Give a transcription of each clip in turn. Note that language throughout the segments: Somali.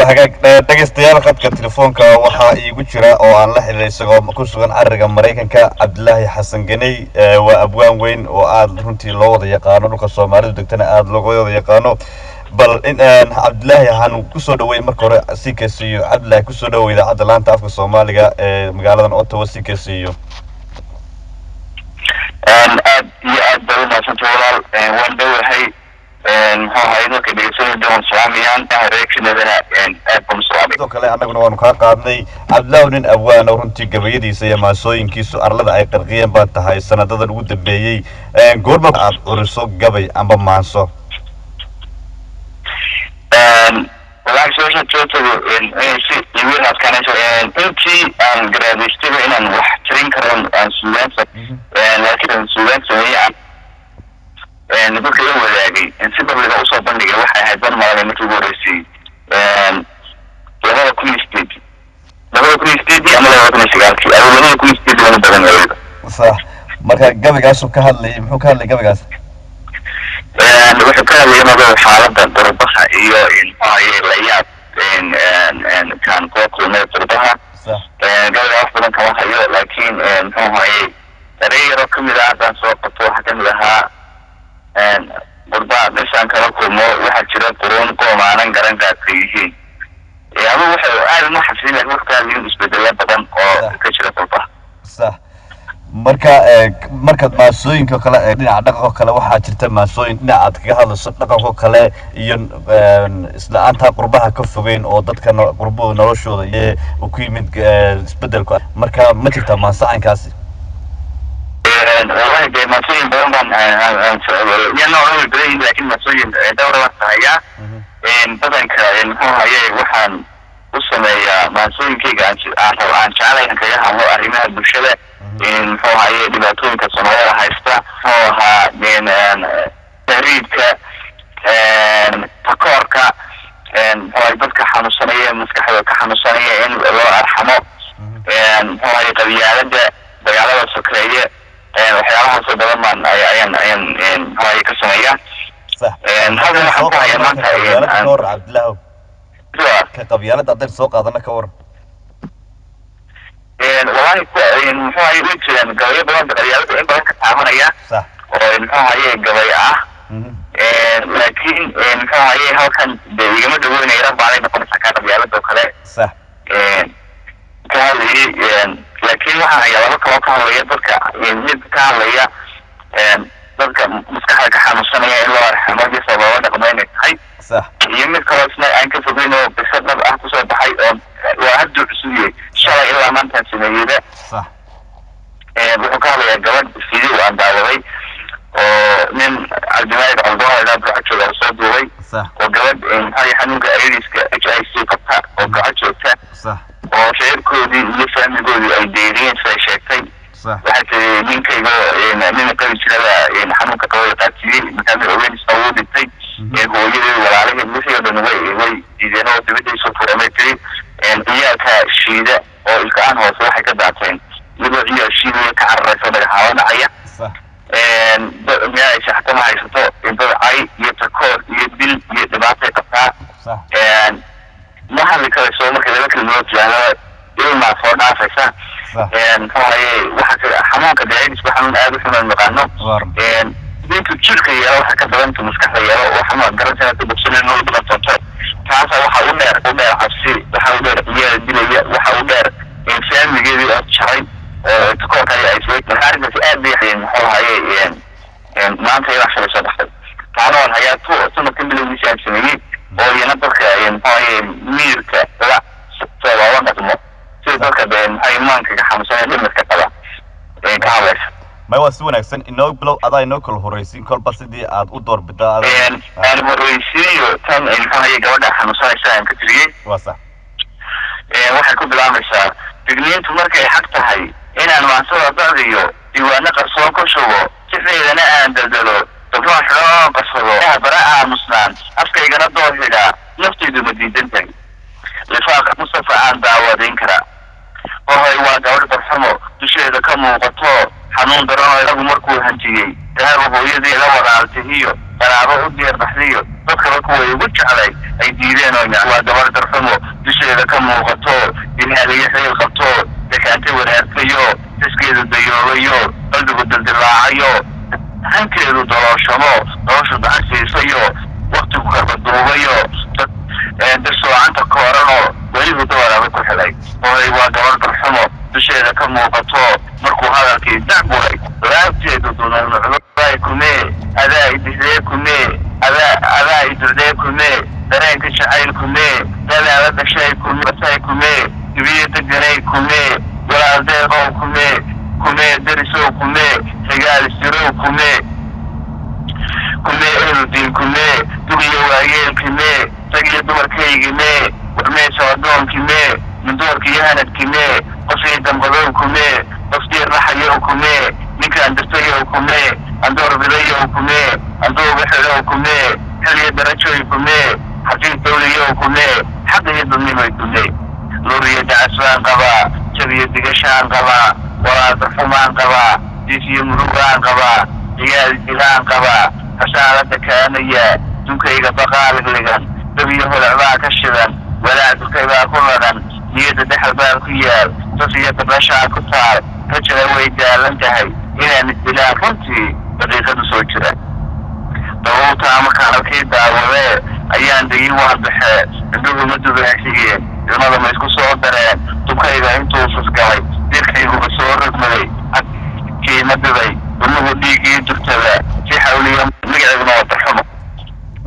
وحاجة dhageystayaal khadka telefoonka waxa iigu jira oo aan la xiriiray isagoo ku sugan ariga Mareykanka Cabdullaahi Xasan Ganey waa abwaan weyn oo aad runtii loo wada yaqaano dhulka Soomaalidu degtana aad looga wada yaqaano bal in Cabdullaahi waxaan ku soo dhaweey marka hore CKCU Cabdullaahi ku soo dhaweey idaacadda laanta afka Soomaaliga ee magaaladan Ottawa CKCU aad iyo aad baan u mahadsantahay waan dhawahay هاي كده يصير دون سلاميان ريكشننا أبوم سلامي. كله أنا كنا ونقاقدني عبدالله أبوان ورنتي قبيدي سيما سوين كيسو أرلدا أي قرقيا باتها السنة تدر ود بيجي قرب أرسو قبي أم بمانسو. والله شو تشوفه إن شيء يقول هذا كان شيء إنتي جراديستيف إن وحترين كرون سودان لكن سودان سوية نقول كده ولاقي إن سبب اللي هو صوب بندق واحد هيبان ما له مثل ورثي لهذا كل ستيدي لهذا كل ستيدي أنا لا أكون سجارتي أو لهذا كل ستيدي أنا بدنا نقول صح مركا قبل قاسو كهالي محو كهالي قبل قاس وحو كهالي أنا بقول حالة ضربها إياه إن هاي ليات إن كان قوة من ضربها صح قبل أفضل كمان هيو لكن هو هاي ترى رقم إذا سوق واحد لها قربا دشان kala kulmo waxa jira qoron qoomaanan garan gaartay yaabo waxa aad ma xasilay waqtiga isbedel badan oo ka jira qurba صح marka maasooyinka kale ee dhinaca dhaqanka kale waxa jirta maasooyin dhinaca kaga hadlayso dhaqanka kale iyo isla aanta qurbaha ka fogeyn oo dadka qurbo noloshooda ee ku yimid isbedelka marka ma jirta maasaankaasi والله ده مسؤولين بهم يعني نوعهم البداية لكن مسؤولين دورة وقتها إن بدن كإن هو هي وحن وصلنا يا مسؤولين كي عن شعله إن كيها هو أريمها بالشلة إن هو هي دبتون كصناعة هايستا هو ها من تريد ك تكار ك إن هو يبدك حنوصانية مسكحة كحنوصانية إن الله أرحمه إن هو هي قبيلة ده قبيلة سكرية waxyaalaha soo badan ayaan hooy ka sameeyaa هذا waxaan ku hayaa maanta door Cabdullaahi ka qabyaalada dad soo qaadana ka war والله muxuu ay u jiraan gabayyo badan qabyaalada in badan ka taabanaya صح oo muxuu ay gabay ah laakiin muxuu ay halkan deegaamo dhaweynaya baalay noqon ka qabyaalada kale صح كهذه لكن واحد يلا بكرة كهذه بركة يزيد كهذه بركة مسكحة كحمصانية إلا رحمة الله سبحانه وتعالى حي صح يمكن كرسنا أنك سبينه بسبب أحسن بحي وهدو السوية شرع إلا من تنسيه ده صح بحكاية الجواد السيدي وعن دعوي ومن الجماعة الأوضاع إلى برعتش الأصابوي صح وجواد هاي حنوك أيريس كHIC قطع وبرعتش وكا صح وشعركودي يفهمكودي أي ديرين سيشاكتين صح وحتى من كيبو من قبل سنة حنوك قوية تأتيين مكان الأولين صوودي تي هو يدي والعالم المسيح بنوي يدينو تبدي صفر أمتري إياك الشيدة وإلكان هو صلاحي كدعتين يبقى إيا الشيدة يتعرف بالحاوان عيا صح يا شحتة ما يسطو يبقى عي يتكور يدل يدبعتي قطع صح ما هذا كله سوى مكذا لكن الموت يعني يوم ما صورنا فيسا هاي واحد حمام كدعين اسمه حمام آبس من المقانو بنتو تشركي أو حكا بنتو مسكحية وحمام درجة تبصلين نور بلا تطور تعالى وحا أمير عبسي وحا أمير إياه الدنيا وحا أمير إنسان يجيبي أتشعين تكون كاي أيسويت من عارف في آب بيحين هو هاي ما أنت يرحش لصدحي تعالى الهيات ثم كملوا نسيان سنين وينبغي هاي ميركا لا سوى وقت سيدك بين هاي مانك كحمسان لما كتبه كعبس ما هو wanaagsan inoo bilow aday inoo kala horeysin kolba sidii aad u door bidaa aan horeysiyo tan ay gabadha xanuunsanaysa ka tiriyay waa sax waxay ku bilaabaysaa digniintu markay xaq tahay inaan maansada bacdiyo diiwaano qarsoon ku shubo si fiidana aan daldalo dafaan xidho qasado baraa musnaan afkaygana doohida naftaydu ma diidan tahay lifaaqa mustafa aan daawadayn karaa وهاي واقع برحمه تشهد كم وقطه حنون دراه له مركو هنجيي دهر هويدي لا ورالتهيو انا اروح دير بحريو dadka ku way ugu jeclay ay diideen oo waa gabar darxo xumo dusheeda ka muuqato inaa laga xeel qabto dakaante wanaagsayo daskeedu dayoobayo qalbigu dildilaacayo hankeedu dolooshamo noloshu dacasiisayo waqtigu karbaduubayo darsoocanta kooranoo weliba dawaraaba ku xilay hooy waa gabar darxumo dusheeda ka muuqato markuu hadalkii dacburay laabteedu dunuunucday kumee adaa idislee kumee adaa idurdee kumee dareenka jacayl kumee dadaala dhashay kumee dibiyo deganay kumee walaaldeeqow kumee darisow kumee xigaal sirow kumee ehludiin kumee dugiyo waayeelkimee rag iyo dumarkaygimee warmee soodonkimee mindoorkiyo hanadkimee qofkii dambadow kumee qofkii raxayow kumee ninkaan dirtayow kumee andoor bidayow kumee anduuga xidow kumee xiliyo darajoy kumee xafiis dawliyow kumee xaq iyo dulnimoy kumee nuuriyo dacasbaan qabaa jabiyo digashaan qabaa walaaldarxumaan qabaa diis iyo murugaan qabaa ciyaal dilaan qabaa hasaalada kaanaya dunkayga baqaaligaligan dabiyo holacbaa ka shidan walaa dulkaybaa ku ladan niyadda dhexal baa ku yaal sas iyo dabashaa ku taal rajada way daalan tahay inaan isdilaan runtii daqiiqadu soo jira dabuutaa markaan halkii daawadee ayaan degin waan baxee indhuhu ma dubaxsigeen ilmada ma isku soo dareen dubkayga intuu susgalay dirkayguba soo rogmaday kiima dhibay ilmuhu dhiiggii durtada si xawliyo magaceeduna waa darxumo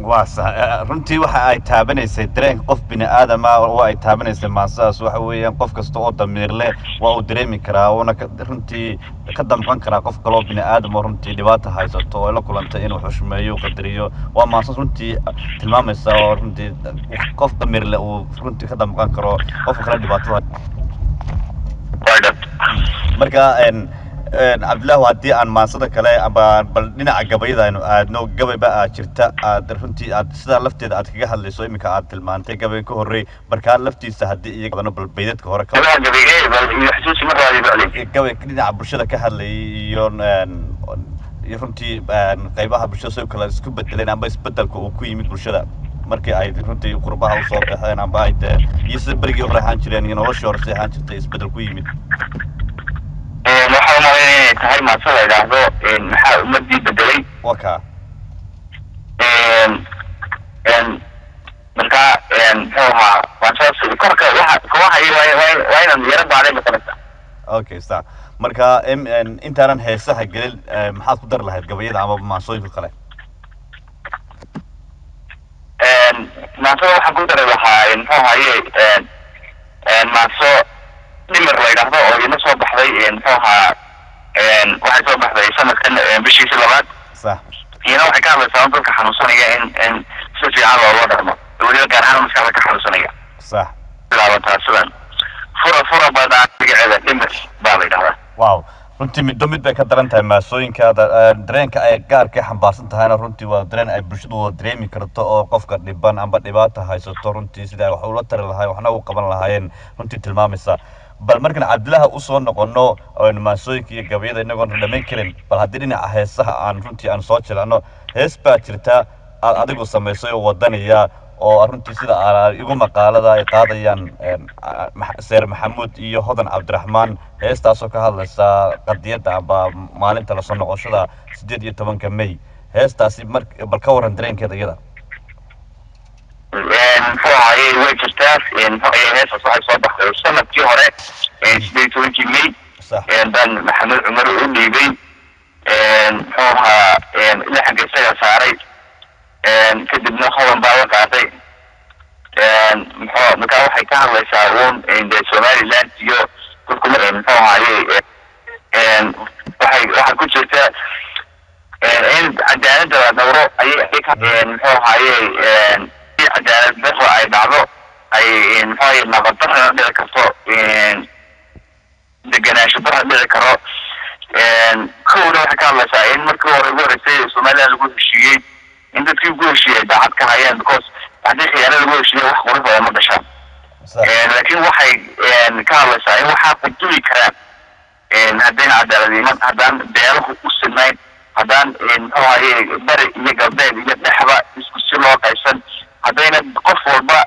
waa sax runtii waxa ay taabanaysay dareenka qof bini aadama waa ay taabanaysay maasadaas waxa weeyaan qof kasta oo damiir leh waa uu dareemi karaa uuna runtii ka damqan karaa qof kaloo bini aadam oo runtii dhibaata haysato oo la kulanta inuu xushmeeyo qadariyo waa maasad runtii tilmaamaysa oo runtii qof damiir leh uu runtii ka damqan karo qofka kale dhibaatada marka cabdilaahi haddii aan maansada kale bal dhinaca gabayada aynu aadno gabayba aad jirta aad runtii aad sidaa lafteeda aad kaga hadlayso iminka aad tilmaantay gabay ka horreey markaa laftiisa haddii iyo bal baydadka hore gabay dhinaca bulshada ka hadlayay iyo runtii qaybaha bulshada soo kale isku bedeleen amba isbedelka uu ku yimid bulshada markii ay runtii qurbaha usoo baxeen amba ay iyo sida berigii hore ahaan jireen iyo noloshii hore si ahaan jirtay isbedel ku yimid waxaa umalayn inay tahay maase la idhaahdo maxaa ummadii bedelay waka marka muxuu ahaa maasaas korka kawahay waa inaan yaro baaday noqonaysa okay sa marka intaanan heesaha gelin maxaad ku dari lahayd gabayada ama maasooyinka kale maasada waxaan ku dari lahaa muxuu ahaye maaso dhimir la yidhaahdo oo ina soo baxday muxuu ahaa waxay soo baxday sanadkan bishiisii labaad sax iyana waxay ka hadlaysaa dadka xanuunsanaya in si fiican loola dhaqmo weliba gaar ahaan maskaxda ka xanuunsanaya sax bilaabataa sidan fura badaa magaceeda dhimir baa la yidhahdaa wow runtii middo mid bay ka daran tahay maasooyinkaada dareenka ay gaarka xambaarsan tahayna runtii waa dareen ay bulshadu wada dareemi karto oo qofka dhiban amba dhibaata haysato runtii sida wax ula tari lahaay waxna u qaban lahaayeen runtii tilmaamaysa bal markaan cabdillaha usoo noqono maasooyinka iyo gabayada inagoon dhamayn karin bal haddii dhinaca heesaha aan runtii aan soo jilcno hees baa jirta aad adigu samaysay oo wadaniya oo runtii sida igu maqaalada ay qaadayaan seer maxamuud iyo hodan cabdiraxmaan heestaasoo ka hadlaysa qadiyadda amba maalinta lasoo noqoshada 18 May heestaasi bal ka waran dareenkeeda iyada muxuu ahaye way jirtaa heestaas waxay soo baxday sanadkii hore 18 May baan maxamed cumar u dhiibay muxuu ahaa laxanka isaga saaray kadibna hodan baa la qaaday markaa waxay ka hadlaysaa uun somaliland iyo dadku muxuu ahaye waxaa ku jirta in cadaaladda la dhawro muxuu ahaye cadaalad daro ay dhacdo ay muxuu ahaye nabad darana dhici karto deganaansho dara dhici karo kowna waxay ka hadlaysaa in markii hore ugu horeysay somaliland lagu heshiiyey in dadkii ugu heshiiyey daacad ka hayaan because haddii khiyaano lagu heshiiyo wax qurux badan ma dhashaan laakiin waxay ka hadlaysaa in waxaa qudumi karaan haddayna cadaaladiiman haddaan beelahu u sinayn haddaan muxuu ahaye bari iyo galbeed iyo dhexba isku si loo qaysan haddayna qof walba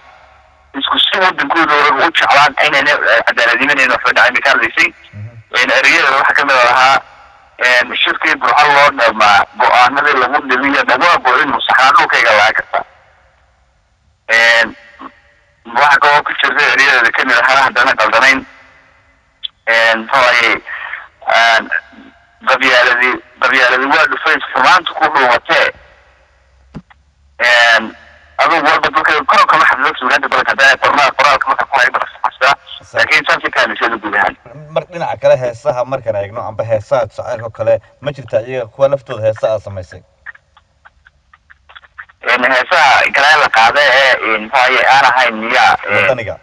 isku si si waddankooda u jeclaan aynayna cadaaladnimadeenna waxba dhacay ka hadlaysay ereyada waxaa ka mid ahaa shirkii burco loo dhamaa go-aanadii lagu dhibiyo dhagua go-in musaxnaa dhulkayga laga karta waxa kaloo ku jirta ereyada ka mid ahaa haddana qaldanayn muxuu qabyaaladii waa dhufay xumaanta ku dhuumatee adugu walba dadka kor kama xadlo suugaanta badan haddana qoraalka marka ku hayba xasta laakiin saasi kaamisada guud ahaan mar dhinaca kale heesaha markaan eegno amba heesaha jacaylka kale ma jirta iyaga kuwa laftooda heesa aad samaysay heesaha kale la qaada ee muxuu aan ahayn miya wadaniga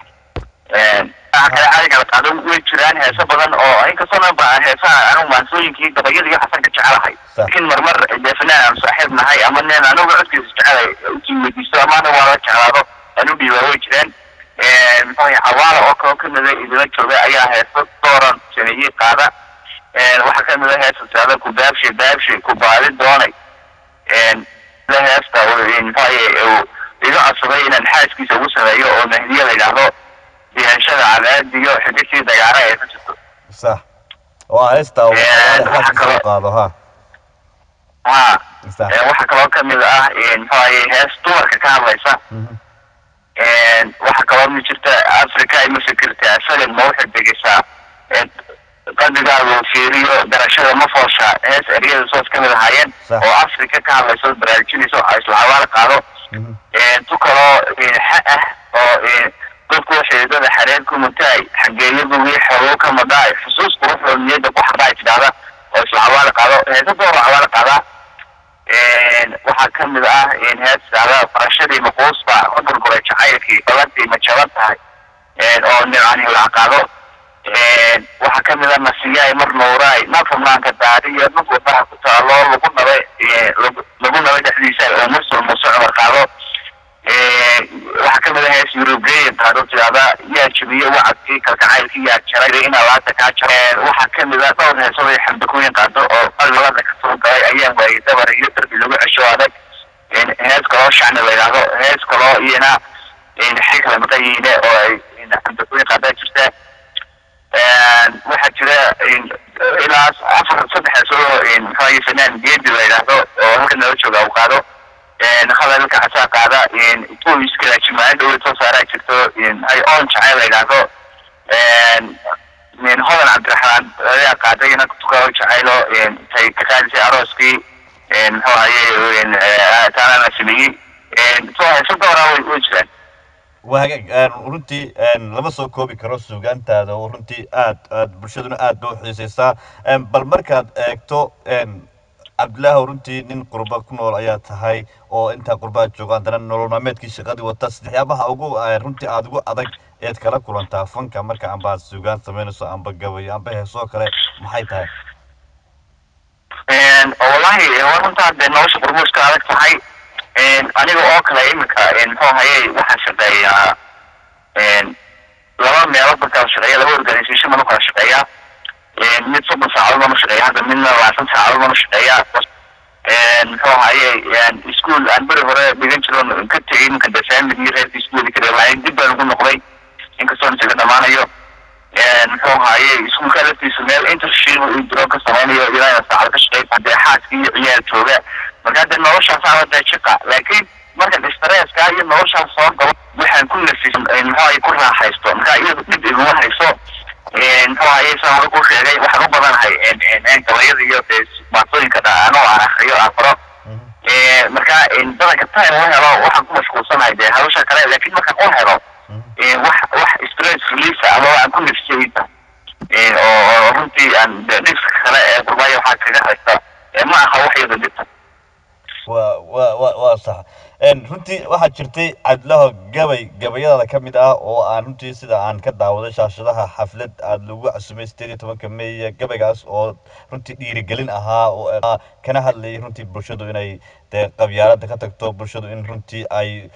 kale caadiga la qaado way jiraan heesa badan oo inkastoo baa heesaha anu maansooyinkii gabayada iyo xasan ka jecelahay laakiin marmar deefanaan aan saaxiib nahay ama nin anugu codkiisa jecelay intii weydiisto amaana waa la jeclaado anu dhiibaa way jiraan muxuu xawaala oo kale ka mid ah idila jooga ayaa heesa dooran sameeyey qaada waxaa ka mid ah heesa saada ku baabshay ku baali doonay la heesta muxuu iga codsaday inaan xaaskiisa ugu sameeyo oo mahdiya la yidhaahdo diyaanshada cadaadiyo xidhigtii dagaara ee ku jirto صح وهيستا وحكى قاضو ها waxa kaloo ka mid ah muxuu hees dumarka ka hadlaysa waxa kaloo mid jirta Afrika ay masakirta asalan ma waxa degaysaa qalbigaagu fiiriyo darashada ma foosha hees eriyada soo ka mid ahaayeen oo Afrika ka hadlaysa baraarujinaysa oo isla xawaal qaado tu kaloo oo dadku waxay dad xareed ku mutay xageeyadu wii xoroo ka maday xusuus quruxda niyada ku xaday jidada oo isla xawaal qaado heesa door xawaal qaada waxa ka mid ah heesa farashadii maqoosba qodobka jacaylkii baladii ma jaban tahay oo nidaani la qaado waxa ka mid ah nasiyaay mar nooray ma fahmaanka daadiyo dadku waxa ku taalo lagu nabay dhexdiisa oo musul qaado waxa ka mid ah hees European taado jilada yaa jibiyo wacdii kalgacaylkii yaa jaray in la ka jaray waxa ka mid ah dhowr heeso ay xamdooyin qaado oo qalbada ka soo galay ayaa way dabar iyo darbi lagu cesho adag hees kaloo shacni la yiraahdo hees kaloo iyana xikla maqayine oo ay xamdooyin qaado jirta waxa jira ilaa saddex heeso maxay fanaan geedi la yiraahdo oo halka noo jooga uu qaado خلالك عساق هذا يكون يشكل اجتماعي دولة صارا جرتو هاي اون جعيل يلاقو من هولن عبد الرحمن يا قاعدين كنت كاو جعيلو تاي كخالسي عروسكي هو هاي تانا نسبي تو هاي صدورا وجران وهاجا runtii lama soo koobi karo suugaantaada oo runtii aad bulshaduna aad u xiiseysaa bal markaad eegto Abdullah runtii nin qurba ku nool ayaa tahay oo inta qurba joogan dana nolol maalmeedkii shaqadii wata saddexyaabaha ugu runtii aad ugu adag ee kala kulantaa fanka marka aan baad suugaan sameynayso aan bagabay aan heeso kale maxay tahay wallahi runta de nolosha qurbuska adag tahay aniga oo kale imika muxuu hayay waxa shaqeeyaa laba meelood markaa shaqeeya laba organisation ma kala shaqeeya mid soddon saacadood ma shaqeeya hadda midna 20 saacadood ma shaqeeya muxuu hayay iskuul aan bari hore dhigan jiroon ka tegay ninka desaamid iyo reerka iskuulka kale laakiin dib baan ugu noqday inkastoo aan isaga dhamaanayo muxuu hayay iskuulka laftiisa meel internship uu jiro ka sameynayo ilaa saacad ka shaqeeya hadda xaaskii iyo ciyaar jooga marka hadda noloshaas aad shaqa laakiin marka stresska iyo noloshaas soo galo waxaan ku nafis muxuu hayay ku raaxaysto marka iyadu dib igu hayso muxuu hayay saan ku sheegay waxaan u badanahay gabayada iyo maasooyinka dhaano aan akhriyo aan faro marka dadka time oo helo waxaan ku mashquulsanahay de hawsha kale laakiin markaan u helo wax stress release ama aan ku nafsiyeyta oo runtii aan dhibka kale ee qurbaya waxa kaga haysta ma aha wax yada dhibta waa sax runtii waxa jirtay Abdullah gabayada ka mid ah oo aan runtii sida aan ka daawaday shaashadaha xaflad aad lagu cusubay 18 May gabaygaas oo runtii dhiirigelin ahaa oo kana hadlay runtii bulshadu inay qabyaalada ka tagto bulshadu in runtii ay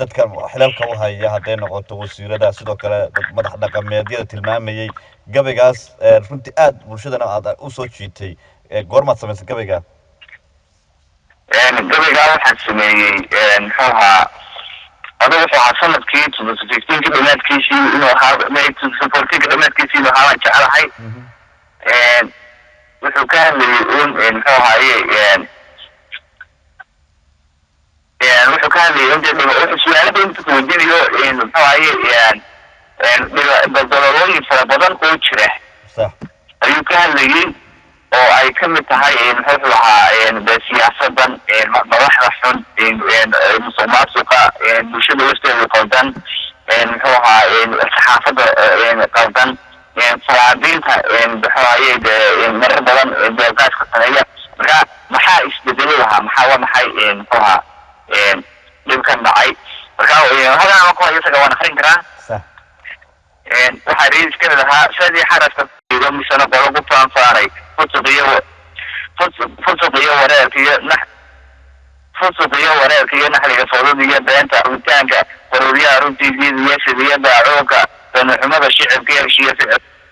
dadka xilalka u haya haday noqoto wasiirada sidoo kale madax dhaqameedyada tilmaamayay gabaygaas runtii aad bulshadana aad u soo jiitay goorma sameysay gabayga gabayga waxaan sameeyay muxuu ahaa هذا وحى سنة كي تدرسين كده مات كيسي إنه هذا ما يتسفرتي كده مات كيسي إنه هذا جعل حي وكان يقول إن هو هاي يعني وكان يقول إن سؤال بنت توديني إن هو هاي بدلوني فربضان كوتشره صح ayuu ka hadlayay oo ay ka mid tahay muxuu ahaa siyaasadan madaxda xun musuqmaasuqa bulshada wafteeda qaldan muxuu ahaa saxaafada qaldan faraadiinta muxuu ahaa marar badan deegaanka sameeya marka maxaa isbedeli lahaa maxaa muxuu ahaa dhibkan dhacay marka hadaan ma ku haysaga waan akhrin karaa waxaa riis ka mid ahaa sidii xaraska مثلا قالوا فان فاري فصدية وراكية نحن فضولية بنت عروتانك فضولية عروتي زيدية سبية داعوكا فنحمد الشعب كيرشية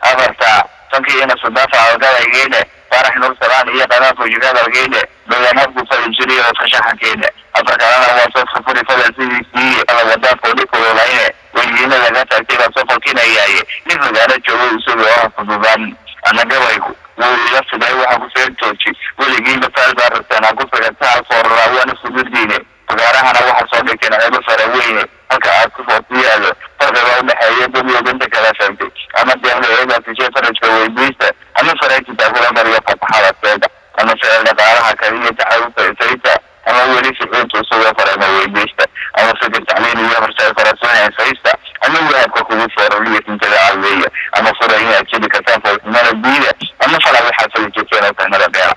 أغرتا تنكي أنا صدافة عوكا الجيدة فرح نور سلام هي قناة وجداد الجيدة بيانات بصر الجرية وتخشاها كيدة أفرك أنا وصف خفوري فلسيدي سي أنا وداف وليك ولعينة ويجينا لغاية أكتبا صفر كينا إياي نفل قالت جوه سبوها فضوبان أنا قويكو وليلف داي وحاكو سيرتوشي وليجين بفعل بارتان أقول فقطاع صور راوان السجود ديني فقارها أنا واحد صديقين أنا بفرويني هكا أكو فوتيالو فرقوا محايا دمي وبنتك لا شمتي أما ديانا إيجا في شيء فرج كويبيستا أنا فريتي تقول مريا فتحالة سيدا أنا فعل لقارها كريمة تعاوز سيدا أنا ولي سعود وصويا فرق ويبيستا أنا فكر تعليني يا فرشاي فرسوني سيستا أنا ولا أبقى كل فورولية انتباع علوية أنا صوريني أكيد كتافة وإثمان الدينة أنا فلا بحاجة لكيكينا وتهنا ربيعنا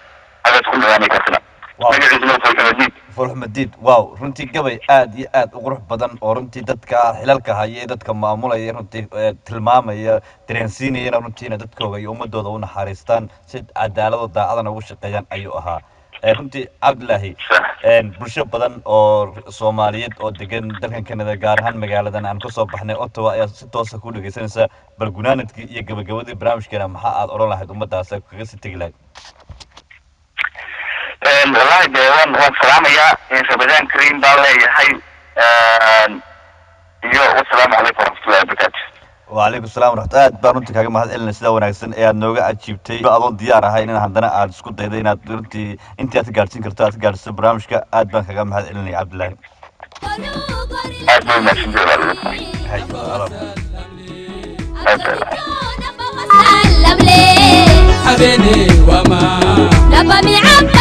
هذا تكون يعني كثنا فرح مديد واو runtii gabay aad iyo aad u qurux badan oo runtii dadka xilalka haya dadka maamulaya runtii tilmaamaya dareensiinayna runtiina dadkooda iyo ummadooda u naxariistaan si cadaalad oo daacadana ugu shaqeeyaan ayuu ahaa runtii Cabdilaahi bulsho badan oo Soomaaliyeed oo degan dalkan Canada gaar ahaan magaaladan aan ku soo baxnay Ottawa ayaa si toos ah ku dhageysanaysa balgunaanadkii iyo gabagabadii barnaamijkeena maxaa aad oran lahayd ummadaas kaga sii tagi lahayd والله ديوان والسلام يا شباب كريم بالله هاي والسلام عليكم ورحمة الله وبركاته وعليكم السلام ورحمة الله بارنتك هاي محل إلنا سلا ونعكسن إيه نوجا أجيبتي أظن ديار هاي إننا عندنا عاد سكوت ده إننا درتي أنت أتقارتين كرتا أتقارت برامج كأد بنك هاي محل إلنا عبد الله أدونا شنجر هاي حبيبي وما نبى